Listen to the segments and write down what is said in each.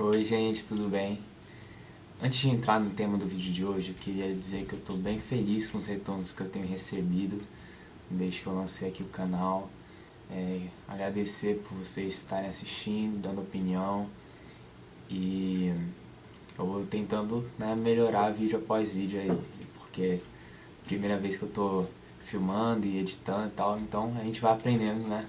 Oi gente, tudo bem? Antes de entrar no tema do vídeo de hoje, eu queria dizer que eu estou bem feliz com os retornos que eu tenho recebido desde que eu lancei aqui o canal. Agradecer por vocês estarem assistindo, dando opinião e eu vou tentando, né, melhorar vídeo após vídeo aí, porque é a primeira vez que eu estou filmando e editando e tal, então a gente vai aprendendo, né,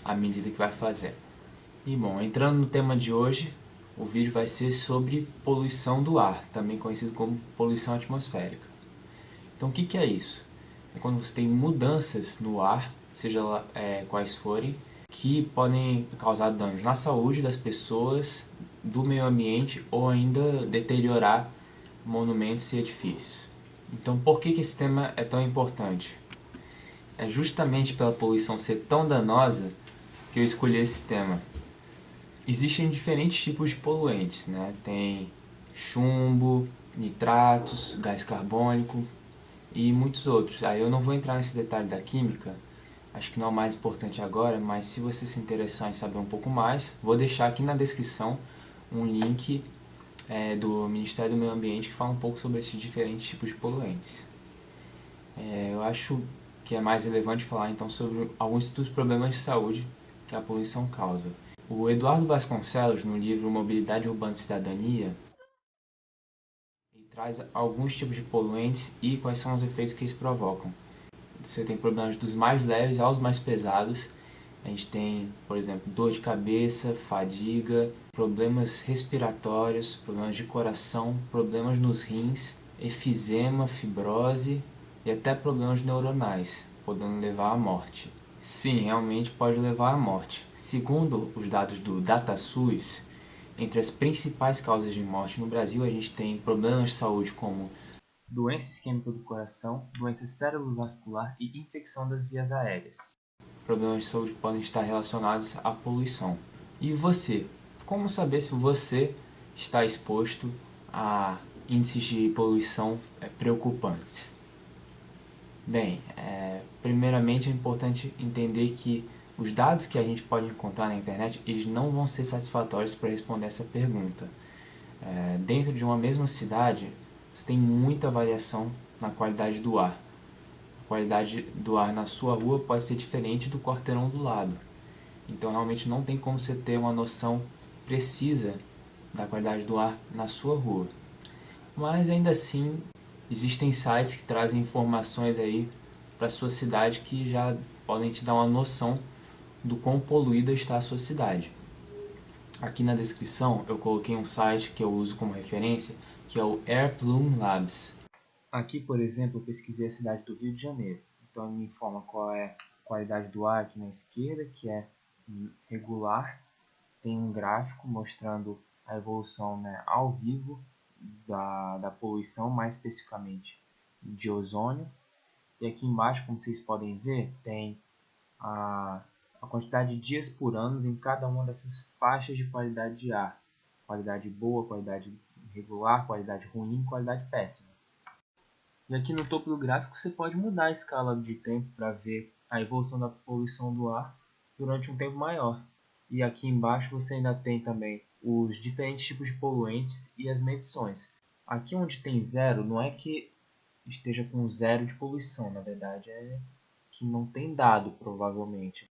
à medida que vai fazendo. E bom, entrando no tema de hoje, o vídeo vai ser sobre poluição do ar, também conhecido como poluição atmosférica. Então o que é isso? É quando você tem mudanças no ar, seja lá, quais forem, que podem causar danos na saúde das pessoas, do meio ambiente ou ainda deteriorar monumentos e edifícios. Então por que esse tema é tão importante? É justamente pela poluição ser tão danosa que eu escolhi esse tema. Existem diferentes tipos de poluentes, né? Tem chumbo, nitratos, gás carbônico e muitos outros. Aí eu não vou entrar nesse detalhe da química, acho que não é o mais importante agora, mas se você se interessar em saber um pouco mais, vou deixar aqui na descrição um link do Ministério do Meio Ambiente que fala um pouco sobre esses diferentes tipos de poluentes. Eu acho que é mais relevante falar então sobre alguns dos problemas de saúde que a poluição causa. O Eduardo Vasconcelos, no livro Mobilidade Urbana e Cidadania, ele traz alguns tipos de poluentes e quais são os efeitos que eles provocam. Você tem problemas dos mais leves aos mais pesados. A gente tem, por exemplo, dor de cabeça, fadiga, problemas respiratórios, problemas de coração, problemas nos rins, efizema, fibrose e até problemas neuronais, podendo levar à morte. Sim, realmente pode levar à morte. Segundo os dados do DataSUS, entre as principais causas de morte no Brasil, a gente tem problemas de saúde como doença isquêmica do coração, doença cerebrovascular e infecção das vias aéreas. Problemas de saúde podem estar relacionados à poluição. E você? Como saber se você está exposto a índices de poluição preocupantes? Bem, primeiramente é importante entender que os dados que a gente pode encontrar na internet, eles não vão ser satisfatórios para responder essa pergunta. Dentro de uma mesma cidade, você tem muita variação na qualidade do ar. A qualidade do ar na sua rua pode ser diferente do quarteirão do lado. Então realmente não tem como você ter uma noção precisa da qualidade do ar na sua rua. Mas ainda assim, existem sites que trazem informações aí para sua cidade que já podem te dar uma noção do quão poluída está a sua cidade. Aqui na descrição eu coloquei um site que eu uso como referência, que é o Air Plume Labs. Aqui, por exemplo, eu pesquisei a cidade do Rio de Janeiro. Então ele me informa qual é a qualidade do ar aqui na esquerda, que é regular. Tem um gráfico mostrando a evolução, né, ao vivo da poluição, mais especificamente de ozônio. E aqui embaixo, como vocês podem ver, tem a quantidade de dias por ano em cada uma dessas faixas de qualidade de ar. Qualidade boa, qualidade regular, qualidade ruim, qualidade péssima. E aqui no topo do gráfico você pode mudar a escala de tempo para ver a evolução da poluição do ar durante um tempo maior. E aqui embaixo você ainda tem também os diferentes tipos de poluentes e as medições. Aqui onde tem zero, não é que esteja com zero de poluição, na verdade é que não tem dado, provavelmente.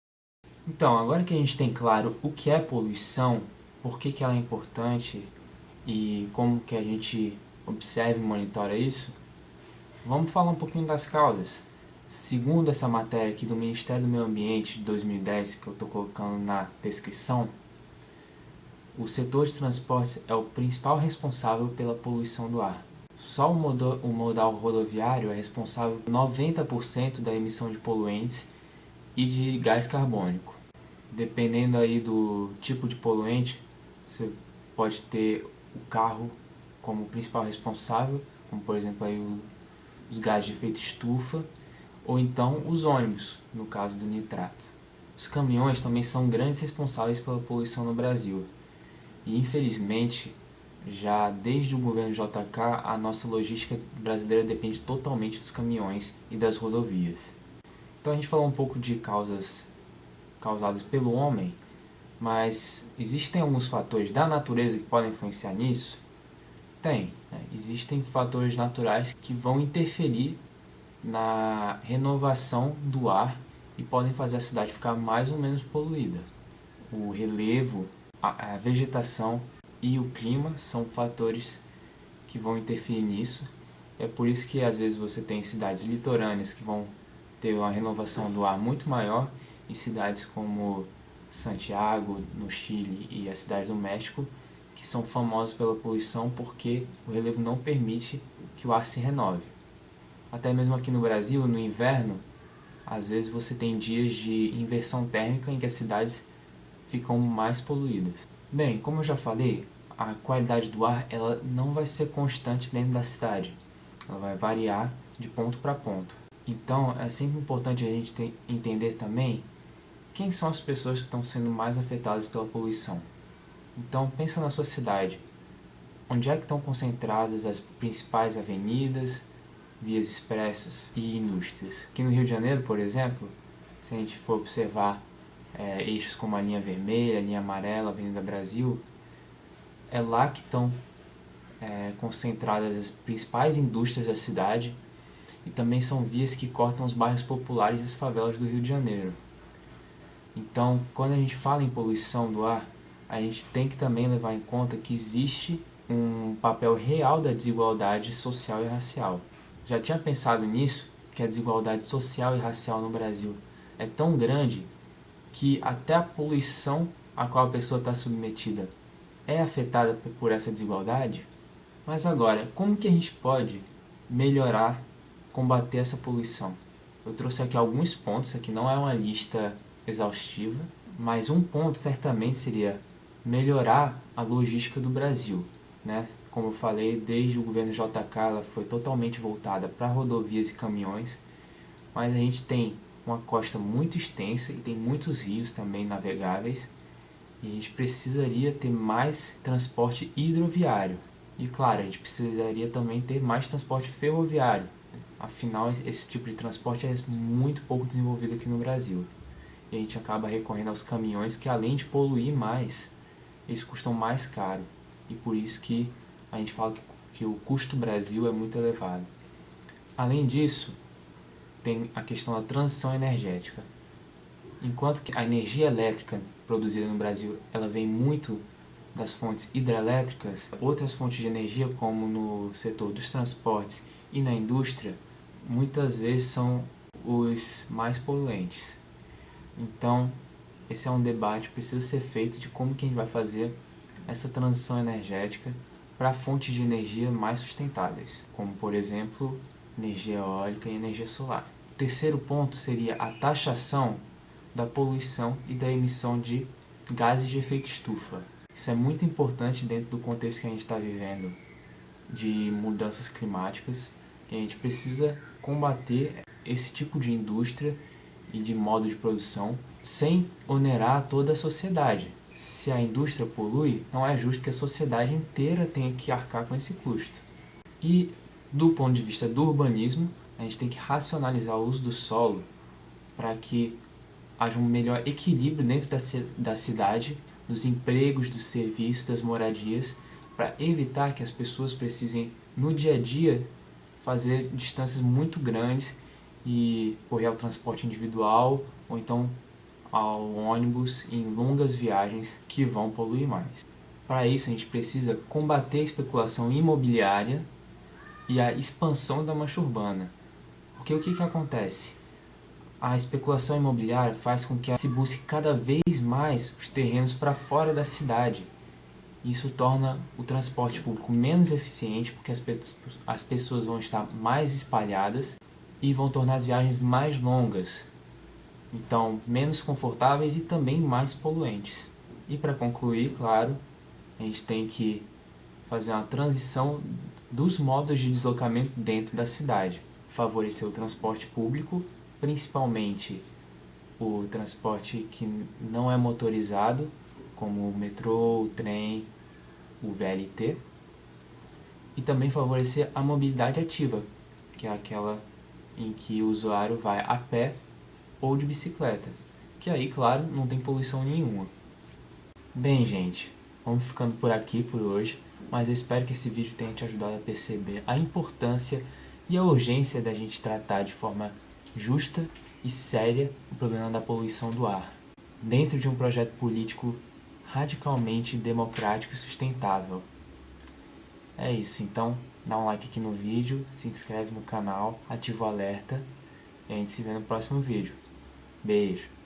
Então, agora que a gente tem claro o que é poluição, por que ela é importante e como que a gente observa e monitora isso, vamos falar um pouquinho das causas. Segundo essa matéria aqui do Ministério do Meio Ambiente de 2010, que eu estou colocando na descrição, o setor de transportes é o principal responsável pela poluição do ar. Só o modal rodoviário é responsável por 90% da emissão de poluentes e de gás carbônico. Dependendo aí do tipo de poluente, você pode ter o carro como principal responsável, como por exemplo aí os gases de efeito estufa, ou então os ônibus, no caso do nitrato. Os caminhões também são grandes responsáveis pela poluição no Brasil. E infelizmente, já desde o governo JK, a nossa logística brasileira depende totalmente dos caminhões e das rodovias. Então a gente falou um pouco de causas causadas pelo homem, Mas existem alguns fatores da natureza que podem influenciar nisso? Tem, né? Existem fatores naturais que vão interferir na renovação do ar e podem fazer a cidade ficar mais ou menos poluída. O relevo, a vegetação e o clima são fatores que vão interferir nisso. É por isso que às vezes você tem cidades litorâneas que vão ter uma renovação do ar muito maior e cidades como Santiago, no Chile, e a cidade do México, que são famosas pela poluição porque o relevo não permite que o ar se renove. Até mesmo aqui no Brasil, no inverno, às vezes você tem dias de inversão térmica em que as cidades ficam mais poluídas. Bem, como eu já falei, a qualidade do ar ela não vai ser constante dentro da cidade. Ela vai variar de ponto para ponto. Então, é sempre importante a gente entender também quem são as pessoas que estão sendo mais afetadas pela poluição. Então, pensa na sua cidade. Onde é que estão concentradas as principais avenidas, vias expressas e indústrias? Aqui no Rio de Janeiro, por exemplo, se a gente for observar eixos como a linha vermelha, a linha amarela, a Avenida Brasil, é lá que estão concentradas as principais indústrias da cidade e também são vias que cortam os bairros populares e as favelas do Rio de Janeiro. Então, quando a gente fala em poluição do ar, a gente tem que também levar em conta que existe um papel real da desigualdade social e racial. Já tinha pensado nisso, que a desigualdade social e racial no Brasil é tão grande que até a poluição a qual a pessoa está submetida é afetada por essa desigualdade? Mas agora, como que a gente pode melhorar, combater essa poluição? Eu trouxe aqui alguns pontos, aqui não é uma lista exaustiva, mas um ponto certamente seria melhorar a logística do Brasil, né? Como eu falei, desde o governo JK ela foi totalmente voltada para rodovias e caminhões, mas a gente tem uma costa muito extensa e tem muitos rios também navegáveis, e a gente precisaria ter mais transporte hidroviário. E claro, a gente precisaria também ter mais transporte ferroviário. Afinal, esse tipo de transporte é muito pouco desenvolvido aqui no Brasil. E a gente acaba recorrendo aos caminhões que, além de poluir mais, eles custam mais caro. E por isso que a gente fala que o custo Brasil é muito elevado. Além disso, tem a questão da transição energética. Enquanto que a energia elétrica produzida no Brasil ela vem muito das fontes hidrelétricas, outras fontes de energia, como no setor dos transportes e na indústria, muitas vezes são os mais poluentes. Então, esse é um debate que precisa ser feito de como que a gente vai fazer essa transição energética para fontes de energia mais sustentáveis, como, por exemplo, energia eólica e energia solar. O terceiro ponto seria a taxação da poluição e da emissão de gases de efeito estufa. Isso é muito importante dentro do contexto que a gente está vivendo de mudanças climáticas, que a gente precisa combater esse tipo de indústria e de modo de produção sem onerar toda a sociedade. Se a indústria polui, não é justo que a sociedade inteira tenha que arcar com esse custo. E do ponto de vista do urbanismo, a gente tem que racionalizar o uso do solo para que haja um melhor equilíbrio dentro da cidade, dos empregos, dos serviços, das moradias, para evitar que as pessoas precisem, no dia a dia, fazer distâncias muito grandes e correr ao transporte individual ou então ao ônibus em longas viagens que vão poluir mais. Para isso, a gente precisa combater a especulação imobiliária e a expansão da mancha urbana. Porque o que acontece? A especulação imobiliária faz com que se busque cada vez mais os terrenos para fora da cidade. Isso torna o transporte público menos eficiente, porque as pessoas vão estar mais espalhadas e vão tornar as viagens mais longas. Então, menos confortáveis e também mais poluentes. E para concluir, claro, a gente tem que fazer uma transição dos modos de deslocamento dentro da cidade. Favorecer o transporte público, principalmente o transporte que não é motorizado, como o metrô, o trem, o VLT. E também favorecer a mobilidade ativa, que é aquela em que o usuário vai a pé ou de bicicleta, que aí, claro, não tem poluição nenhuma. Bem, gente, vamos ficando por aqui por hoje, mas eu espero que esse vídeo tenha te ajudado a perceber a importância e a urgência da gente tratar de forma justa e séria o problema da poluição do ar, dentro de um projeto político radicalmente democrático e sustentável. É isso, então dá um like aqui no vídeo, se inscreve no canal, ativa o alerta e a gente se vê no próximo vídeo. Beijo!